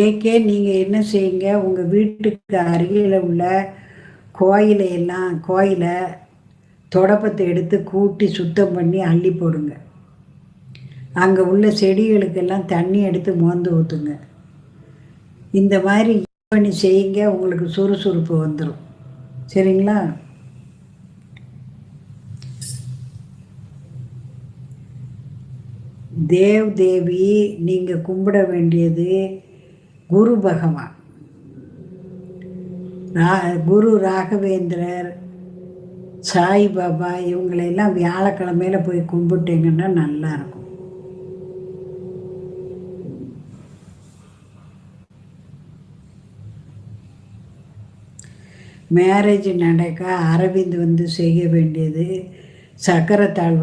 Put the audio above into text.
AK நீங்கள் என்ன செய்யுங்க, உங்கள் வீட்டுக்கு அருகில் உள்ள கோயிலை தொடப்பத்தை எடுத்து கூட்டி சுத்தம் பண்ணி அள்ளி போடுங்க. அங்கே உள்ள செடிகளுக்கெல்லாம் தண்ணி எடுத்து மோந்து ஊற்றுங்க. இந்த மாதிரி பண்ணி செய்யுங்க, உங்களுக்கு சுறுசுறுப்பு வந்துடும். சரிங்களா? தேவி நீங்கள் கும்பிட வேண்டியது குரு பகவான், குரு ராகவேந்திரர், சாய்பாபா இவங்களையெல்லாம் வியாழக்கிழமையில் போய் கும்பிட்டீங்கன்னா நல்லாயிருக்கும். மேரேஜ் நடக்க அரவிந்த் செய்ய வேண்டியது சக்கரை தாழ்வு